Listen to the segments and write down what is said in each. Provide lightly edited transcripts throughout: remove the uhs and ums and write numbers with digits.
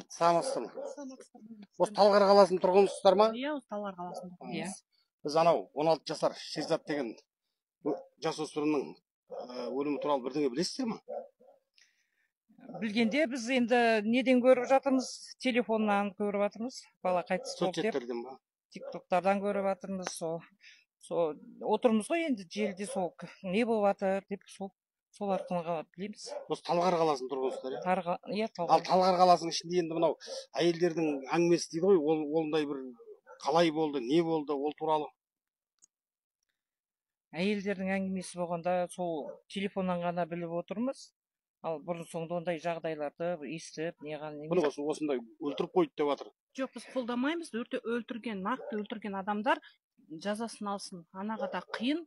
Саламатсыздар ма? Осы Талғар қаласының тұрғынысыздар ма? Иә, осы Талғар қаласының тұрғынымыз. Біз анау 16 жасар Шерзат деген жасөспірімнің өлімі туралы бірдеңе білесіздер ма? Білгенде біз енді неден көріп жатырмыз? Телефоннан көріп жатырмыз. Бала қайтыс болды деп. Соцсеттерден ба? Тиктоктардан көріп жатырмыз. Сол отырмыз ғой енді желіде сол не болып жатыр деп сол арқылы білеміз. Осы Талғар қаласының тұрғынысыздар, иә? Иә, Ал Талғар қаласының ішінде енді мынау әйелдердің әңгімесі дейді ғой, ондай бір қалай болды, не болды, ол туралы. Әйелдердің әңгімесі болғанда сол телефоннан ғана біліп отырмыз. Ал бұрын соңды ондай жағдайларды естіп, неған емес. Бұны осындай өлтіріп қойды деп жатыр. Жоқ, біз қолдамаймыз. Нақты өлтірген адамдар жазасын алсын. Анаға да қиын.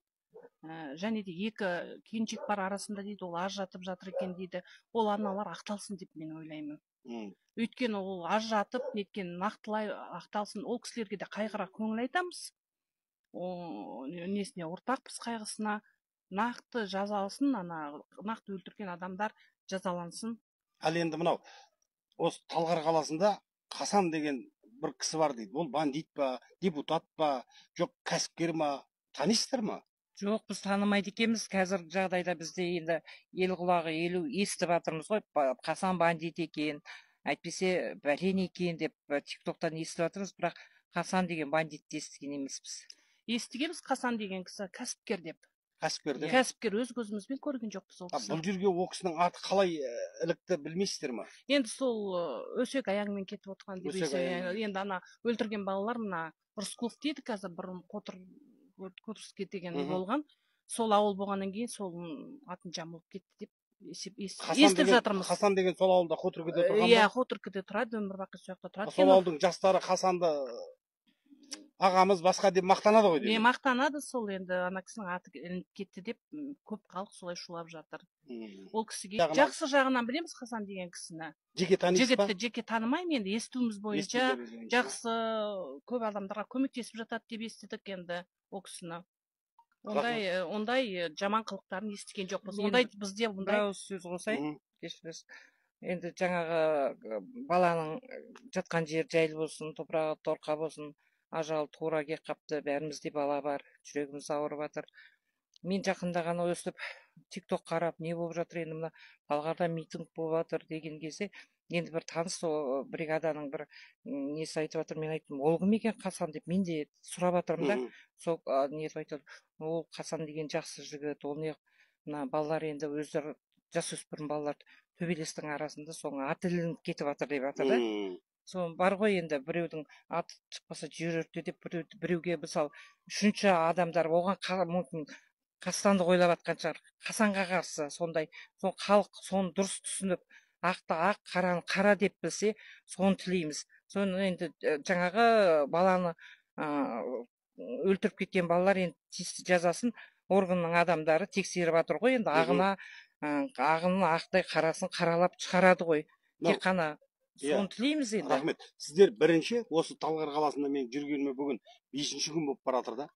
Және де екі келіншек бар арасында дейді, ол ажыратып жатыр екен дейді. Ол аналар ақталсын деп мен ойлаймын. Өйткені ол ажыратып, неткен нақтылай ақталсын. Ол кісілерге де қайғыра көңіл айтамыз. Несіне ортақпыз қайғысына. Нақты жазалсын, нақты өлтірген адамдар жазалансын. Ал енді мынау осы Талғар қаласында Хасан деген бір кісі бар дейді. Ол бандит па, депутат па, жоқ кәсіпкер ма, танисыздар ма? Жоқ, біз танымайды екенбіз. Қазіргі жағдайда бізде енді ел құлағы естіп жатырмыз ғой. Хасан бандит екен, әйтпесе бәлен екен деп тиктоктан естіп жатырмыз, бірақ Хасан деген бандитті естіген емеспіз. Естігенбіз Хасан деген кісі кәсіпкер деп. Кәсіпкер өз көзімізбен көрген жоқпыз ол кісіні. Бұл жерге ол кісінің аты қалай ілікті білмейсіздер ма? Енді сол өсек аяғымен кетіп отырған деп есептеймін. Енді ана өлтірген балалар мына Рысқұлов дейді, қазір бұрын Қотырске деген болған. Сол ауыл болғаннан кейін сол атын жамылып кетті деп естіп жатырмыз. Хасан деген сол ауылда Қотыркеде тұрған ба? Иә, Қотыркеде тұрады, өмірбақи сол жақта тұрады. Сол ауылдың жастары Хасанды ағамыз басқа деп мақтанады ғой дейді. Мақтанады, сол енді ана кісінің аты ілініп кетті деп көп халық солай шулап жатыр. Ол кісіге жақсы жағынан білеміз Хасан деген кісіні. Жеке танисыз ба? Жеке танымаймын, енді естуіміз бойынша жақсы, көп адамдарға көмектесіп жатады деп естідік енді ол кісіні. Ондай жаман қылықтарын естіген жоқпыз. Ондай бізде бір ауыз сөз қосайын. Кешіріңіз. Енді жаңағы баланың жатқан жер жайлы болсын, топырағы торқа болсын, ажал тура келіп қапты, бәрімізде бала бар, жүрегіміз ауырып жатыр. Мен жақында ғана өстіп тикток қарап, не болып жатыр енді мына Талғарда митинг болып жатыр деген кезде, енді бір таныс бригаданың бір несі айтып жатыр, мен айттым, ол кім екен Хасан деп, мен де сұрап жатырмын да, сол нетіп айтады, ол Хасан деген жақсы жігіт, ол не мына балалар енді өздері жасөспірім балалар төбелестің арасында соның аты ілініп кетіп жатыр деп жатыр да. Сол бар ғой енді біреудің аты шықпаса жер өрте деп біреуге мысалы үшінші адамдар оған мүмкін қастандық ойлап жатқан шығар. Хасанға қарсы сондай, сол халық соны дұрыс түсініп, ақты ақ, қараны қара деп білсе, соны тілейміз. Соны енді жаңағы баланы өлтіріп кеткен балалар енді тиісті жазасын органның адамдары тексеріп жатыр ғой, енді ағынын ақтай қарасын қаралап шығарады ғой. Тек қана соны тілейміз енді. Рахмет. Сіздер бірінші осы Талғар қаласында мен жүргеніме бүгін 5-ші күн болып бара жатыр да.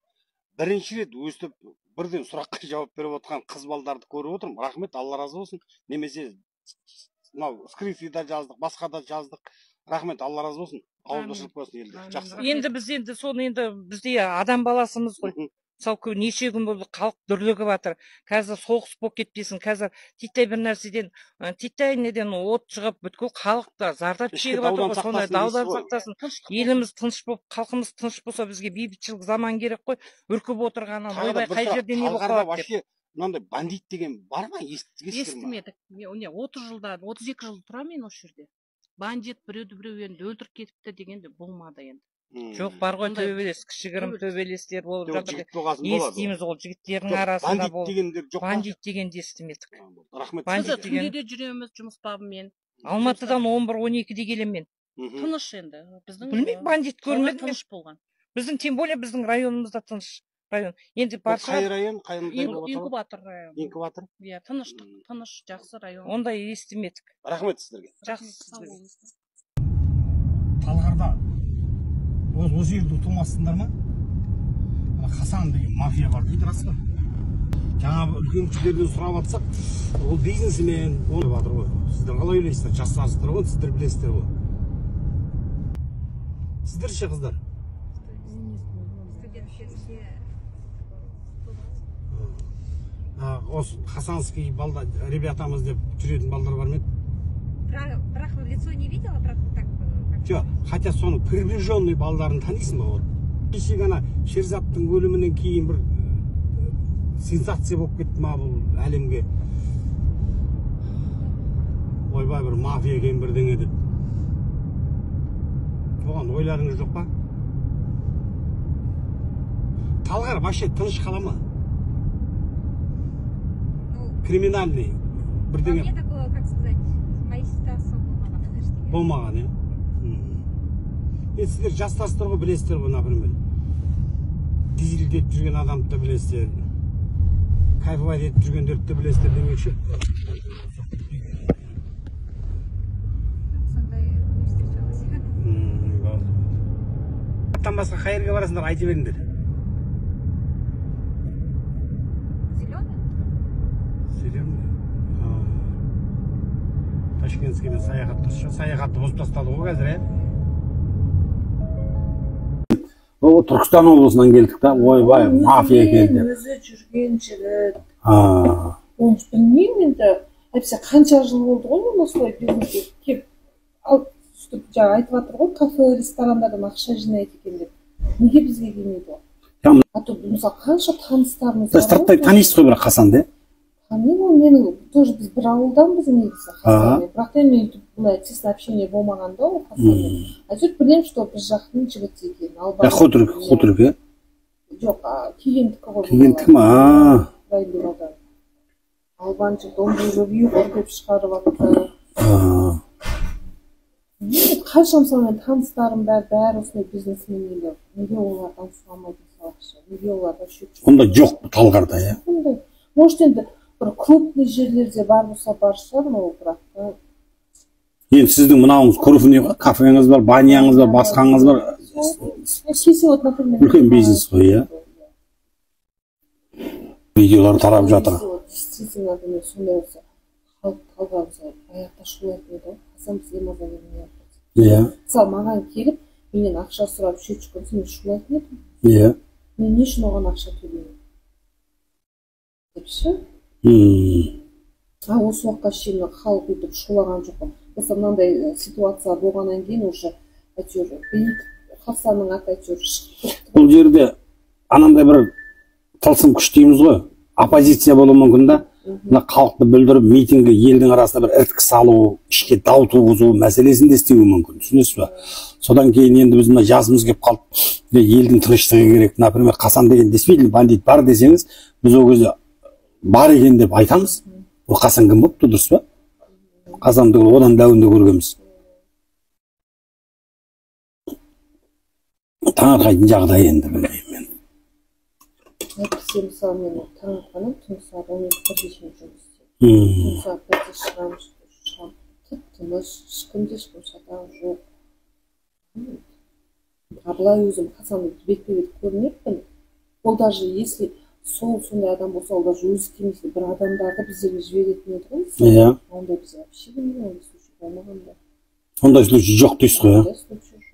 Бірінші рет өстіп бірден сұраққа жауап беріп отқан қыз балдарды көріп отырмын. Рахмет, Алла разы болсын. Немесе мынау скрипта жаздық, басқа да жаздық. Рахмет, Алла разы болсын. Ауызбіршілік болсын елде. Жақсы. Енді біз соны енді бізде адам баласымыз ғой. Мысалы неше күн болды халық дүрлігіп жатыр. Қазір соғыс болып кетпесін. Қазір титтай бір нәрседен, титтай неден от шығып, бүткіл халық та зардап шегіп жатыр ғой. Сондай даудан сақтасын. Еліміз тыныш болып, халқымыз тыныш болса, бізге бейбітшілік заман керек қой. Үркіп отырғаны ойбай қай жерде не болып қалады деп. Мынандай бандит деген бар ма? Естігесіздер ме? Естімедік. 30 жылда, 32 жыл тұрамын мен осы жерде. Бандит біреу енді өлтіріп кетіпті дегенде болмады енді. Жоқ, бар ғой төбелес, кішігірім төбелестер болып жатыр. Естиміз, ол жігіттердің арасында болып. Бандит дегенде естімедік. Рахмет. Күнде жүреміз жұмыс бабымен. Алматыдан 11-12-де келем мен. Тыныш енді. Білмеймін, бандит көрмедім. Тыныш болған. Біздің, тем более біздің районымызда тыныш район. Енді барса... Қай район? Инкубатор район. Инкубатор? Иә, тыныш, жақсы район. Ондай естімедік. Рахмет сіздерге. Жақсы сіздерге. Талғарда осы жерде тумассыңдар ма? Хасан деген мафия бар дейді, рас па? Жаңа үлкен кісілерден сұрап жатсақ, ол бизнесмен, ол жатыр ғой. Сіздер қалай ойлайсыздар? Жастарсыздар ғой, сіздер білесіздер ғой. Сіздер ше қыздар? Осы Хасанский ребятамыз деп жүретін балдар бар ма еді? Бірақ лицо не видела, бірақ так. Жоқ, хотя соның приближенный балдарын танисың ба? Вот. Кеше ғана Шерзаттың өлімінен кейін бір сенсация болып кетті ма бұл әлемге? Ойбай бір мафия екен бірдеңе деп. Оған ойларыңыз жоқ па? Талғар вообще тыныш қала ма? Криминальный. Бірдеңе. Мне такое, как сказать, моей ситуации болмаған, иә? Сіздер жастарсыздар ғой, білесіздер ғой, например. Дизельдеп жүрген адамды да білесіздер. Кайфовать етіп жүргендерді де білесіздер демекші. Аттан басқа қай жерге барасыңдар, айта беріңдер. Ташкентский мен саяхат тұршы. Саяхатты бұзып тастады ғой қазір, ә? Түркістан облысынан келдік та, ойбай, мафия келді. Өзі жүрген жігіт. Оны білмеймін енді. Әйтпесе қанша жыл болды ғой оны осылай бизнеске келіп алып сөйтіп жаңа айтып жатыр ғой, кафе, ресторандардан ақша жинайды екен деп. Неге бізге келмейді ол? А то мысалы қанша таныстарымыз бар. Старттай танисыз ғой бірақ Хасанды? Танимын, менің тоже біз бір ауылданбыз негізі Хасанмен. Бірақ та мен бұлай тесное общение болмағанда ол Хасанмен. Әйтеуір білемін, что біз жақтың жігіті екенін. Хуторг, е? Жоқ, кигендікі ғой. Кигендікі ма? Албан жігіт, оны уже ұйғыр деп шығарып атты. Қанша мысалы мен таныстарым бәрі осындай бизнесмендер. Неге олардан сұрамайды салақшы? Неге олардан шөп жоқ? Онда жоқ Талғарда, е? Может енді бір крупный жерлерде бар болса бар шығар, ол бірақ та. Енді сіздің мынауыңыз крупный ғой, кафеңіз бар, баняңыз бар, басқаңыз бар. Кесе вот, например. Үлкен бизнес қой, е? Видеолар тарап жатыр. Действительно, например, сондай болса, халық қалғанса, аяқта шулайтын еді ғой. Хасан бізге маза бермей жатыр. Иә. Мысалы, маған келіп, менен ақша сұрап счетчик қойса, мен шулайтын едім. Иә. Мен не үшін оған ақша төлеймін? Депші? Осы уақытқа шейін халық өйтіп шулаған жоқ. Осы мынандай ситуация болғаннан кейін уже әйтеуір биік Хасанның аты әйтеуір шығып. Бұл жерде анандай бір тылсым күш дейміз ғой. Оппозиция болуы мүмкін да. Мына халықты бүлдіріп, митингі елдің арасында бір ірткі салу, ішке дау туғызу мәселесін де істеуі мүмкін. Түсінесіз ба? Содан кейін енді біз мына жазымыз келіп қалып, елдің тыныштығы керек. Например, Хасан деген действительно бандит бар десеңіз, біз ол кезде бар екен деп айтамыз. Ол Хасан кім болыпты, дұрыс па? Хасанды одан дәуінде көргенбіз. Таңырқайтын жағдай енді білмеймін мен. Әйтпесе мысалы мен таңырқаным, түнгі сағат 12-1-ге шейін жұмыс істеймін. Түнгі сағат 1-де шығамын, тып-тыныш, ешкімде ешкім шатағы жоқ. Былай өзім Хасанды бетпе-бет көрмеппін. Ол даже если сондай адам болса, ол даже өзі келмесе бір адамдарды біздерге жіберетін еді ғой. Иә. Ондай біз вообще білмеймін, ондай случай болмағанда. Ондай случай жоқ дейсіз ғой, иә? Ондай случай жоқ.